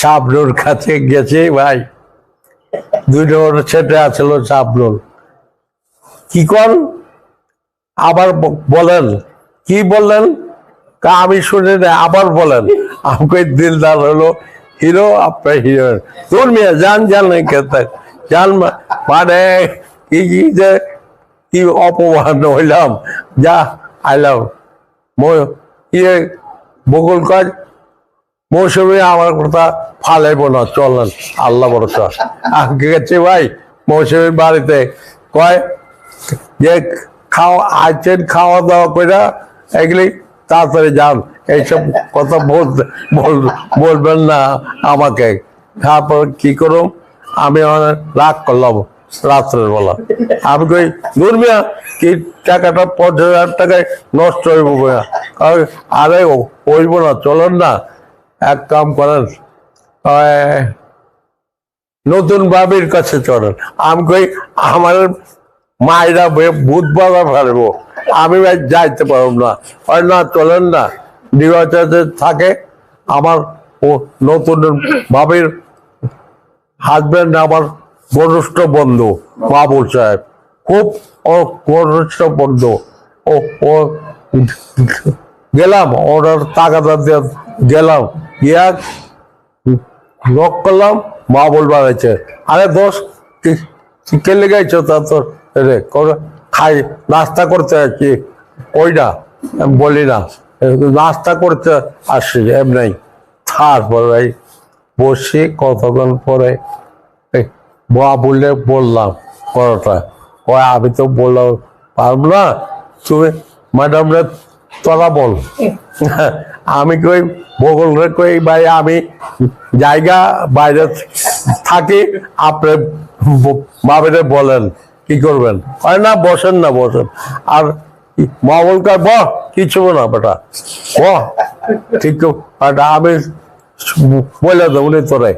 শাবনুর কাছে গেছে ভাই, দুইটা ছেলে আছিল শাবনুর। কি কর আবার বলেন, কি বললেন? আমি শুনে না, আবার বলেন। আমাকে দিলদার হলো হিরো, আপনার হিরোইন। তোর মেয়ে জান জান জান, মানে কি যে কি অপমান হইলাম। যা আইলাম ইয়ে বকুল কাজ মৌসুমী আমার কথা ফালাইব না, চলেন আল্লাহ ভরসা। আগে গেছে ভাই মৌসুমীর বাড়িতে, কয় যে আছেন খাওয়া দাওয়া করে এগুলি তাড়াতাড়ি যান, এইসব কথা বলবেন না আমাকে। তারপর কি করুম, আমি অনেক রাগ করলাম রাত্রের বেলা। আমি কই দুর্মিয়া কি টাকাটা 50,000 টাকায় নষ্ট হইব না। আরে হইব না, চলেন না, এক কাম করেন, নতুন বাবির কাছে চলেন। আমি কই আমার মায়েরা বুধবার পারবো, আমি ভাই যাইতে পারব না। হয় না, চলেন না, ডিভাইসে থাকে আমার ও নতুন বাবির হাজবেন্ড, আমার ঘনিষ্ঠ বন্ধু বাবুল সাহেব, খুব ঘনিষ্ঠ বন্ধু। ও গেলাম, ওনার টাকাটা দিয়ে গেলাম, গিয়া লক করলাম, বাবুল বাড়াইছে। আরে দোষ কে লেগেছ তা তোর রে, খাই নাস্তা করতে আসছি, ওই না বলি না, নাস্তা করতে আসছি এমনি। তারপর ভাই বসে কতক্ষণ পরে বাবুলে বললাম কথাটা, কয় আমি তো বললাম পারবো না, তুমি ম্যাডাম রে তোরা বল। আমি কই বগল রে কই ভাই আমি জায়গা বাইরে থাকি, আপনি বাবারে বলেন কি করবেন। হয় না, বসেন না, বসেন। আর বাবুল কয় ব কিছু না বেটা, ব ঠিক আমি বলে দেবো তোরে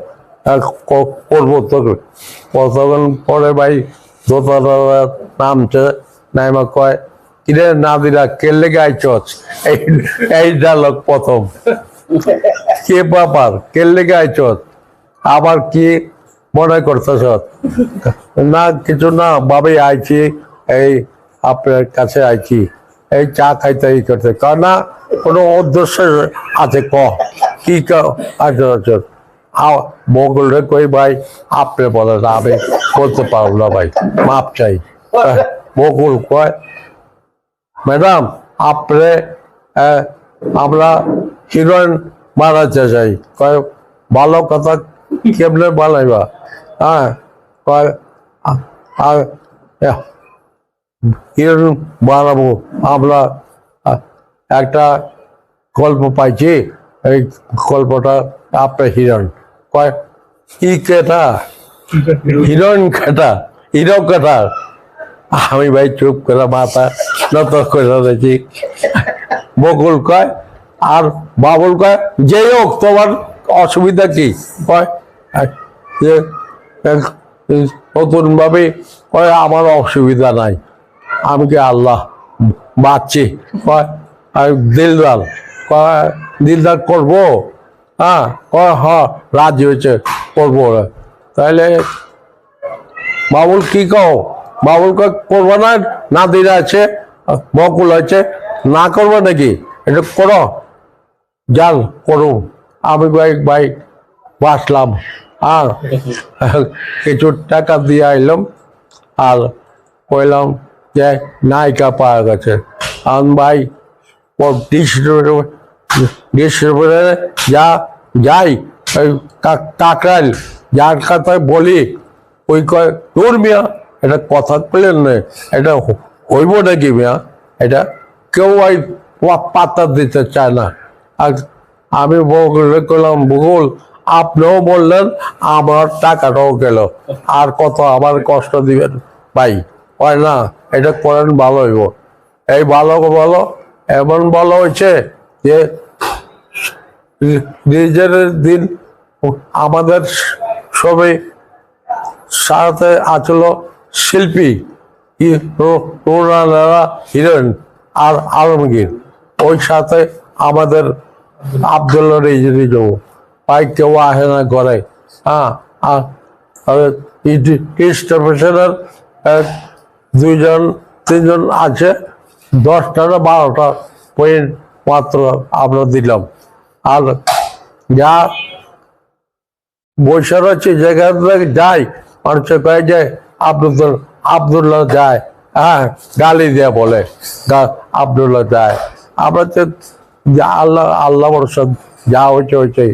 করবো তোকে। কতক্ষণ পরে ভাই দোতলা নামছে, নাইমা কয় কিরে নাদিরা কেলে গাইছ, এই ডায়লগ প্রথম। কে ব্যাপার, কেলে গাইছ, আবার কি মনে করতেছ? না কিছু না ভাবি, আইছি এই আপনার কাছে আইছি, এই চা খাইতে ই করতে। না কোনো উদ্দেশ্য আছে, কি আচ্ছা বগল রে কই ভাই আপনি বলেন, আমি বলতে পারবো না ভাই, মাপ চাই। বকুল কয় ম্যাডাম আপনি আমরা হিরোইন বানাতে চাই। কয় ভালো কথা, কেমনে বানাইবা? হ্যাঁ, কয় হিরোইন বানাবো আমরা, একটা গল্প পাইছি, এই গল্পটা আপনার হিরোইন। কয় কি কেটা হিরোইন কেটা, হিরো কেটা? আমি ভাই চুপ করে মাথা নত করে রয়েছি। বকুল কয় আর বাবুল কয় যেই হোক তোমার অসুবিধা কি? কয় নতুন ভাবে কয় আমার অসুবিধা নাই, আমি কি আল্লাহ বাঁচছি। কয় দিলদার, কয় দিলদার করবো? হ্যাঁ, কয় রাজি হয়েছে, করবো। তাহলে বাবুল কি কও? বাবুল কয় করবো না, নাদিরা আছে, বকুল আছে, না করবো নাকি? এটা করো, যান করুন। আমি ভাই বাসলাম, আর কিছু টাকা দিয়ে আইলাম, আর কইলাম যে নায়িকা পাওয়া গেছে। আমি ভাই ডিস্ট্রিবিউটারে যাই, ওই কাকরাইল যার কথায় বলি, ওই কয় তোর মিয়া এটা কথা বললেন না, এটা হইব নাকি মিয়া? এটা কেউ ওই পাত্তা দিতে চায় না। আর আমি করলাম ভূগোল, আপনিও বললেন, আমার টাকাটাও গেল, আর কত আমার কষ্ট দিবেন ভাই? হয় না, এটা করেন ভালো হইব। এই ভালো বলো, এমন ভালো হয়েছে যে নিজের দিন আমাদের সবাই সাথে আসলো শিল্পী হিরোইন আর আলমগীর, ওই সাথে আমাদের আব্দুল্লাহ রিজভি, পাই কেউ আসে না ঘরে। হ্যাঁ, স্টেশনের 2 জন 3 জন আছে, 10টা না 12টা পয়েন্ট মাত্র আমরা দিলাম। আর যা বসে রয়েছে যেখানে যাই, মানুষের কয়ে যায় আব্দুল্লাহ যায়, হ্যাঁ, গালি দিয়ে বলে আব্দুল্লাহ যায়। আমরা তো আল্লাহ ভরসা, যা হয়েছে হয়েছে।